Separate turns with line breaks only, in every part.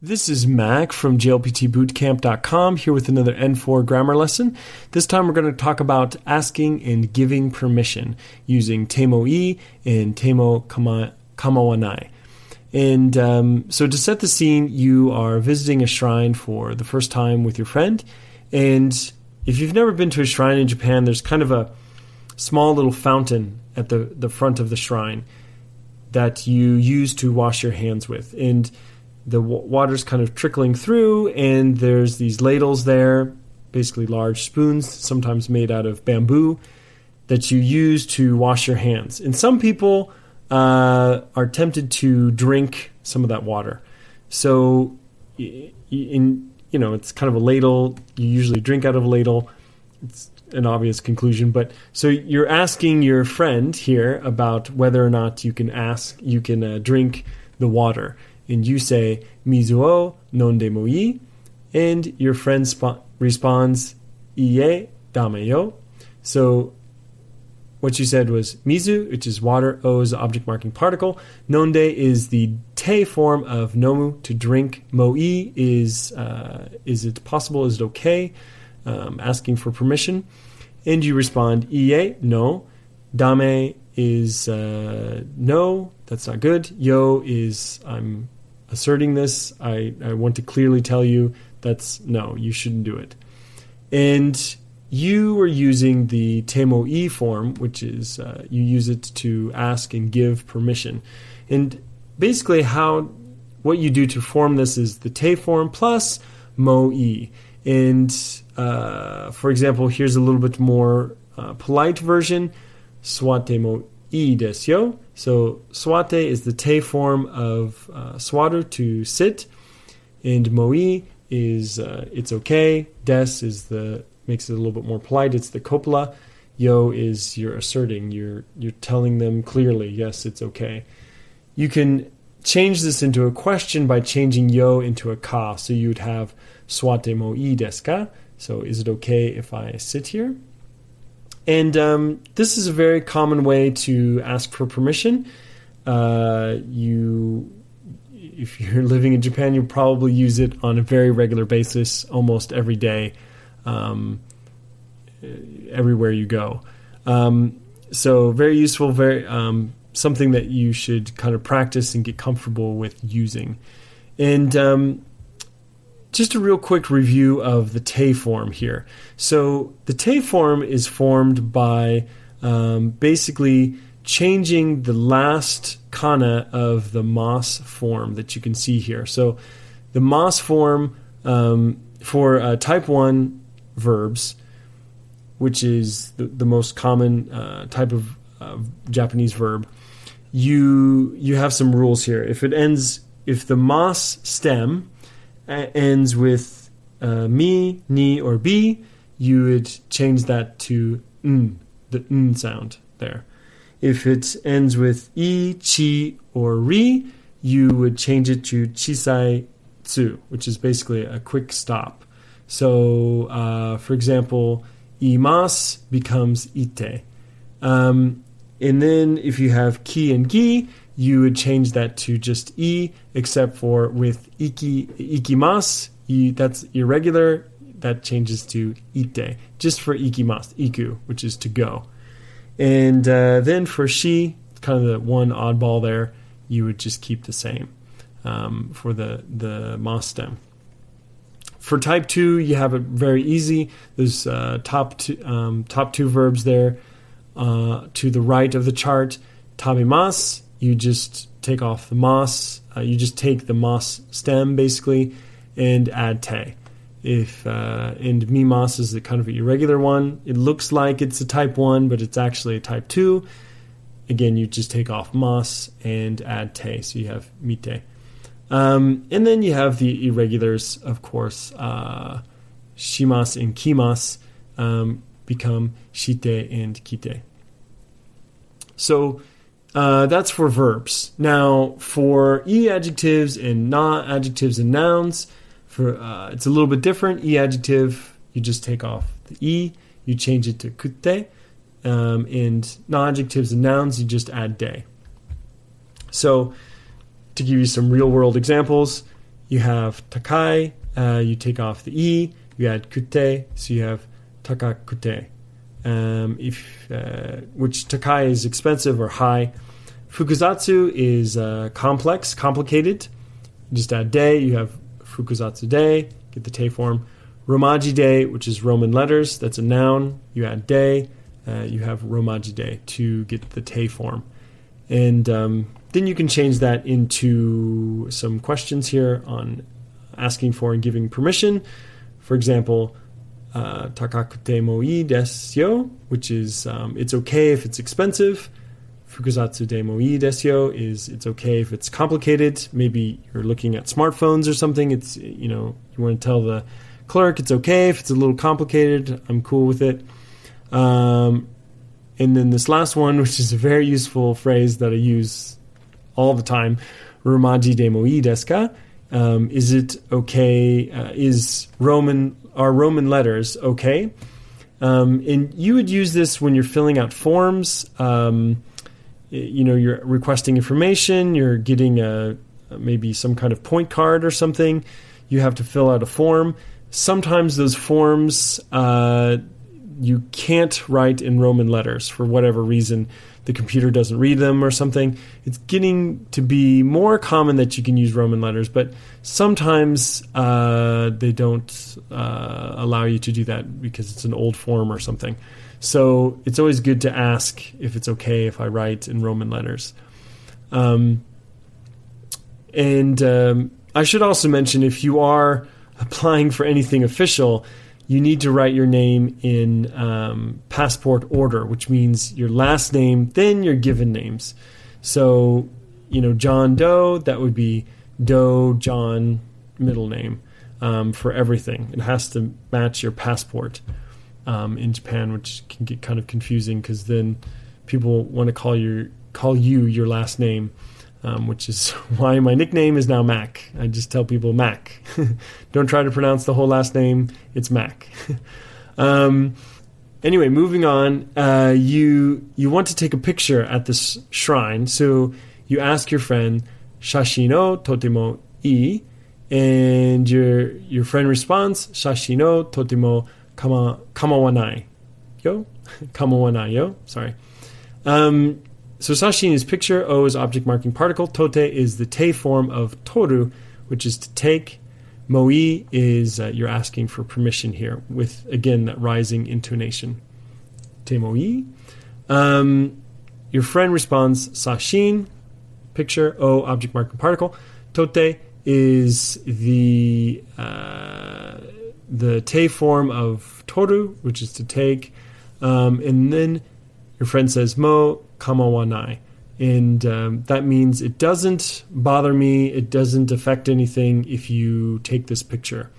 This is Mac from JLPTbootcamp.com here with another N4 grammar lesson. This time we're going to talk about asking and giving permission using temoii and temokamawanai. And so to set the scene, you are visiting a shrine for the first time with your friend. And if you've never been to a shrine in Japan, there's kind of a small little fountain at the front of the shrine that you use to wash your hands with. And the water's kind of trickling through, and there's these ladles there, basically large spoons, sometimes made out of bamboo, that you use to wash your hands. And some people are tempted to drink some of that water. So, it's kind of a ladle. You usually drink out of a ladle. It's an obvious conclusion, but so you're asking your friend here about whether or not you can drink the water. And you say, mizu o nonde ii, and your friend responds, iie dame yo. So what you said was mizu, which is water, o is the object marking particle, nonde is the te form of nomu, to drink, moi is it possible, is it okay, asking for permission, and you respond, iie, no, dame is no, that's not good, yo is I'm asserting this, I want to clearly tell you that's no, you shouldn't do it. And you are using the temoii form, which is you use it to ask and give permission. And basically what you do to form this is the te form plus moi. And for example, here's a little bit more polite version. Swate moi desu yo. So swate is the te form of swatter, to sit, and moi is it's okay. Des is makes it a little bit more polite. It's the copula. Yo is you're asserting. You're telling them clearly, yes, it's okay. You can change this into a question by changing yo into a ka. So you would have swate moi desu ka? So is it okay if I sit here? And this is a very common way to ask for permission. If you're living in Japan, you'll probably use it on a very regular basis, almost every day, everywhere you go. So very useful, very something that you should kind of practice and get comfortable with using. And just a real quick review of the te form here. So the te form is formed by basically changing the last kana of the mas form that you can see here. So the mas form for type 1 verbs, which is the most common type of Japanese verb, you have some rules here. If the mas stem ends with mi, ni, or bi, you would change that to n, the n sound there. If it ends with i, chi, or ri, you would change it to chisai tsu, which is basically a quick stop. So, for example, imas becomes ite. And then if you have ki and gi, you would change that to just I, except for with ikimas, that's irregular, that changes to ite, just for ikimas, iku, which is to go. And then for shi, kind of the one oddball there, you would just keep the same for the mas stem. For type 2, you have it very easy. There's top two verbs there to the right of the chart. Tabimas, you just take off the mas. You just take the mas stem basically and add te. And mimas is the kind of irregular one. It looks like it's a type 1, but it's actually a type 2. Again, you just take off mas and add te, so you have mite. And then you have the irregulars, of course. Shimas and kimas become shite and kite. So that's for verbs. Now, for e adjectives and na adjectives and nouns, it's a little bit different. E adjective, you just take off the e, you change it to kutte, and na adjectives and nouns, you just add de. So, to give you some real world examples, You have takai, you take off the e, you add kute, so you have takakute. Which takai is expensive or high. Fukuzatsu is complex, complicated. You just add de, you have fukuzatsu de, get the te form. Romaji de, which is Roman letters, that's a noun. You add de, you have romaji de to get the te form. And then you can change that into some questions here on asking for and giving permission. For example, takaku temoii desu yo, which is it's okay if it's expensive. Fukuzatsu temoii desu yo is it's okay if it's complicated. Maybe you're looking at smartphones or something. It's, you know, you want to tell the clerk it's okay if it's a little complicated. I'm cool with it. And then this last one, which is a very useful phrase that I use all the time, romaji demoii desu ka? Is it okay? Are Roman letters okay? And you would use this when you're filling out forms. You're requesting information. You're getting maybe some kind of point card or something. You have to fill out a form. Sometimes those forms you can't write in Roman letters for whatever reason. The computer doesn't read them or something. It's getting to be more common that you can use Roman letters, but sometimes they don't allow you to do that because it's an old form or something. So it's always good to ask if it's okay if I write in Roman letters. And I should also mention, if you are applying for anything official, you need to write your name in passport order, which means your last name, then your given names. So, John Doe, that would be Doe John middle name for everything. It has to match your passport in Japan, which can get kind of confusing because then people want to call you your last name. Which is why my nickname is now Mac. I just tell people Mac. Don't try to pronounce the whole last name. It's Mac. Anyway, moving on. You want to take a picture at this shrine, so you ask your friend, Shashino totemo ii, and your friend responds, Shashino totemo kamawanai. Kamawanai yo. Sorry. So sashin is picture, o is object marking particle, tote is the te form of toru, which is to take. Moi is you're asking for permission here with, again, that rising intonation. Temoii. Your friend responds sashin, picture, o object marking particle. Tote is the te form of toru, which is to take. And then your friend says mo kamawanai, and that means it doesn't bother me, it doesn't affect anything if you take this picture.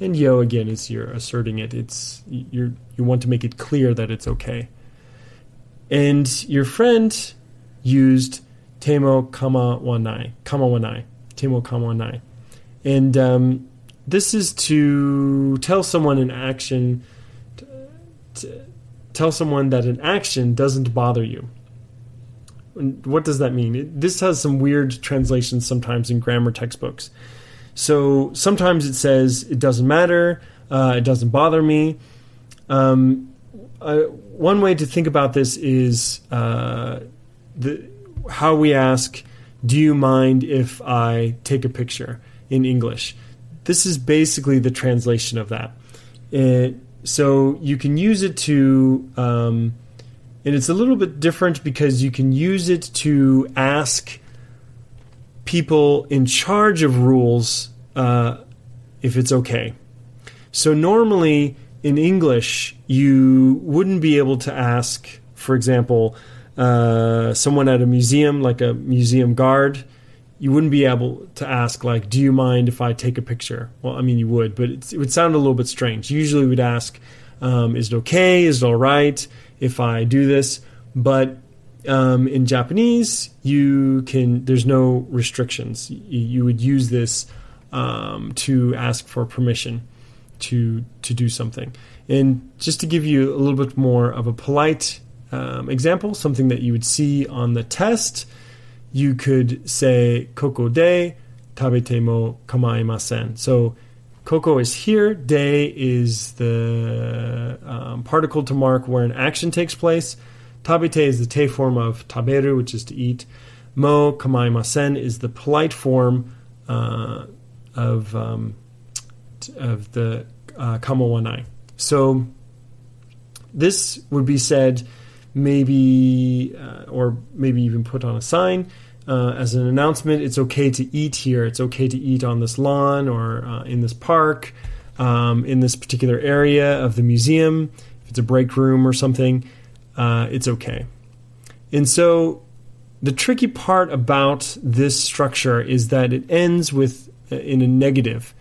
And yo, again, is you're asserting it. It's you want to make it clear that it's okay. And your friend used temokamawanai, temokamawanai, and this is to tell someone an action. Tell someone that an action doesn't bother you. What does that mean? This has some weird translations sometimes in grammar textbooks. So sometimes it says it doesn't matter, it doesn't bother me. One way to think about this is how we ask, do you mind if I take a picture in English? This is basically the translation of that. So you can use it to, and it's a little bit different because you can use it to ask people in charge of rules if it's okay. So normally in English, you wouldn't be able to ask, for example, someone at a museum, like a museum guard. You wouldn't be able to ask, like, do you mind if I take a picture? Well, I mean, you would, but it would sound a little bit strange. Usually we'd ask, is it okay? Is it all right if I do this? But in Japanese, there's no restrictions. You would use this to ask for permission to do something. And just to give you a little bit more of a polite example, something that you would see on the test, you could say, koko de tabete mo kamaimasen. So koko is here, de is the particle to mark where an action takes place. Tabete is the te form of taberu, which is to eat. Mo kamaimasen is the polite form of the kamawanai. So this would be said maybe, or maybe even put on a sign as an announcement. It's okay to eat here. It's okay to eat on this lawn or in this park, in this particular area of the museum. If it's a break room or something, it's okay. And so the tricky part about this structure is that it ends with in a negative,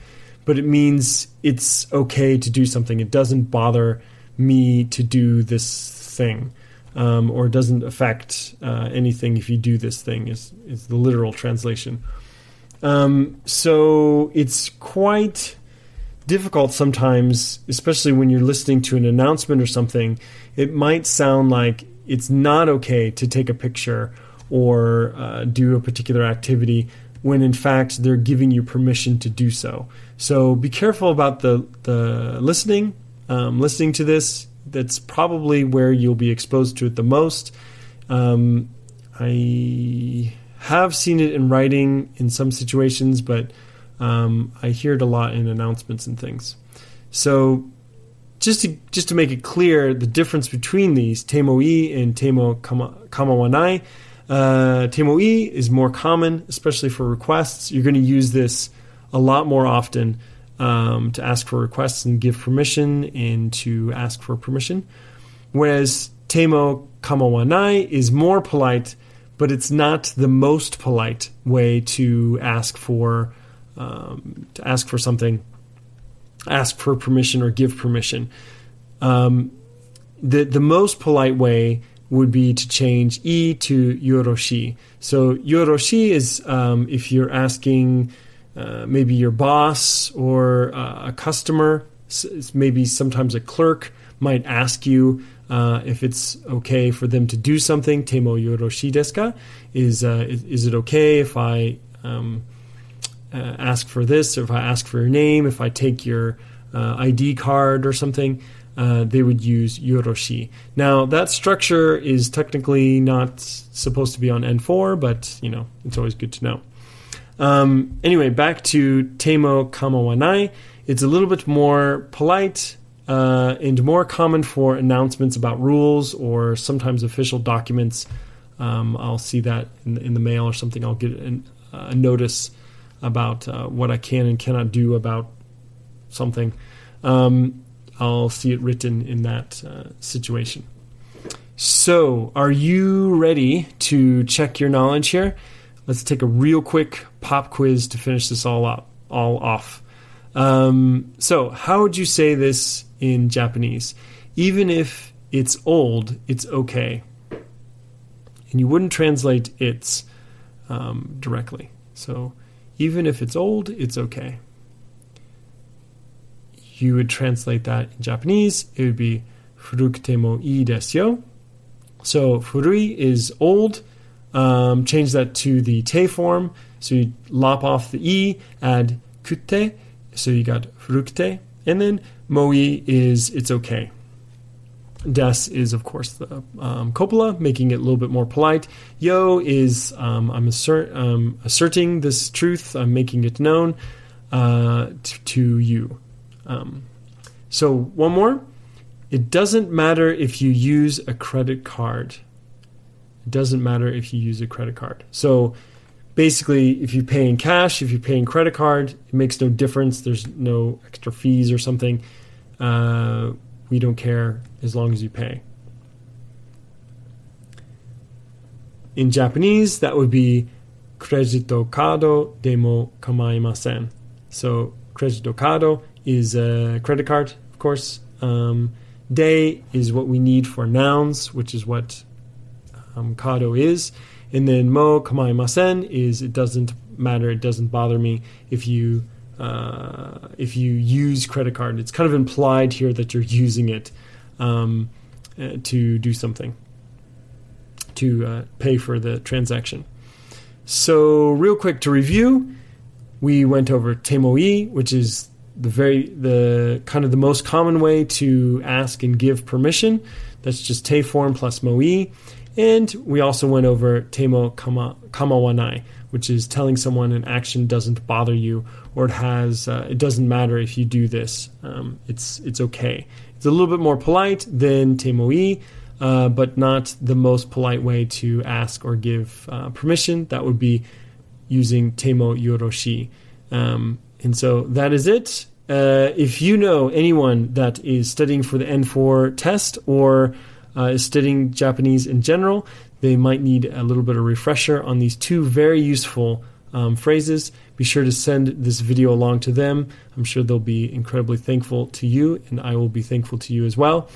but it means it's okay to do something. It doesn't bother me to do this thing, or doesn't affect anything if you do this thing, is the literal translation. So it's quite difficult sometimes, especially when you're listening to an announcement or something. It might sound like it's not okay to take a picture or do a particular activity when in fact they're giving you permission to do so. So be careful about the listening to this. That's probably where you'll be exposed to it the most. I have seen it in writing in some situations, but I hear it a lot in announcements and things. So just to make it clear, the difference between these, temoii and temokamawanai. Temoii is more common, especially for requests. You're going to use this a lot more often to ask for requests and give permission and to ask for permission. Whereas temokamawanai is more polite, but it's not the most polite way to ask for something, ask for permission or give permission. The most polite way would be to change i to yoroshi. So yoroshi is if you're asking maybe your boss or a customer, maybe sometimes a clerk might ask you if it's okay for them to do something. Temo yoroshi desu ka? Is it okay if I ask for this, or if I ask for your name, if I take your ID card or something? They would use yoroshi. Now, that structure is technically not supposed to be on N4, but, it's always good to know. Anyway, back to temokamawanai. It's a little bit more polite and more common for announcements about rules or sometimes official documents. I'll see that in the mail or something. I'll get a notice about what I can and cannot do about something. I'll see it written in that situation. So, are you ready to check your knowledge here? Let's take a real quick pop quiz to finish this all off. So, how would you say this in Japanese? Even if it's old, it's okay. And you wouldn't translate it's directly. So, even if it's old, it's okay. You would translate that in Japanese. It would be furukute mo ii desu yo. So furui is old. Change that to the te form. So you lop off the i, add kute. So you got furukute. And then moi is it's okay. Des is, of course, the copula, making it a little bit more polite. Yo is I'm asserting this truth. I'm making it known to you. So one more. It doesn't matter if you use a credit card. It doesn't matter if you use a credit card. So basically, if you pay in cash, if you're paying credit card, it makes no difference. There's no extra fees or something. We don't care as long as you pay. In Japanese, that would be credito kado demo kamaimasen. So credito kado is a credit card, of course. De is what we need for nouns, which is what kado is. And then mo kamaimasen is it doesn't matter, it doesn't bother me if you use credit card. It's kind of implied here that you're using it to do something, to pay for the transaction. So real quick to review, We went over temoii, which is the kind of the most common way to ask and give permission. That's just te form plus moii. And we also went over temokamawanai, which is telling someone an action doesn't bother you, or it doesn't matter if you do this. It's okay. It's a little bit more polite than temoii, but not the most polite way to ask or give permission. That would be using temo yoroshi. And so that is it. If you know anyone that is studying for the N4 test or is studying Japanese in general, they might need a little bit of refresher on these two very useful phrases. Be sure to send this video along to them. I'm sure they'll be incredibly thankful to you, and I will be thankful to you as well.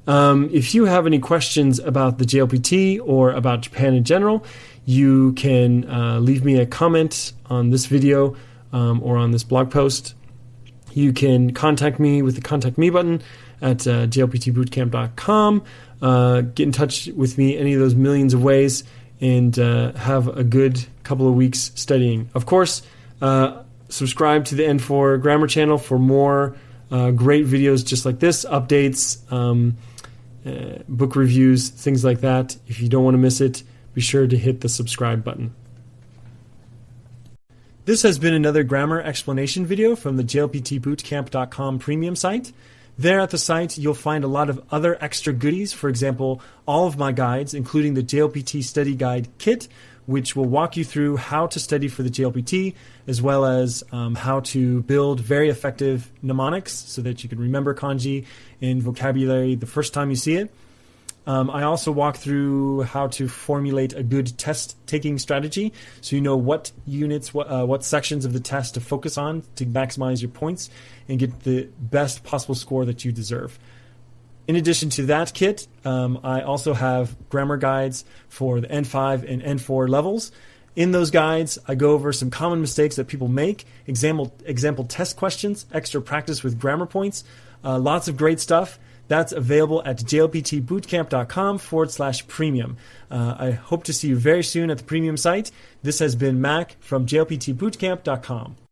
If you have any questions about the JLPT or about Japan in general, you can leave me a comment on this video or on this blog post. You can contact me with the Contact Me button at jlptbootcamp.com. Get in touch with me any of those millions of ways, and have a good couple of weeks studying. Of course, subscribe to the N4 Grammar channel for more great videos just like this, updates, book reviews, things like that. If you don't want to miss it, be sure to hit the subscribe button. This has been another grammar explanation video from the JLPTbootcamp.com premium site. There at the site, you'll find a lot of other extra goodies. For example, all of my guides, including the JLPT Study Guide Kit, which will walk you through how to study for the JLPT, as well as how to build very effective mnemonics so that you can remember kanji and vocabulary the first time you see it. I also walk through how to formulate a good test-taking strategy, so you know what units, what sections of the test to focus on to maximize your points and get the best possible score that you deserve. In addition to that kit, I also have grammar guides for the N5 and N4 levels. In those guides, I go over some common mistakes that people make, example test questions, extra practice with grammar points, lots of great stuff. That's available at jlptbootcamp.com/premium. I hope to see you very soon at the premium site. This has been Mac from jlptbootcamp.com.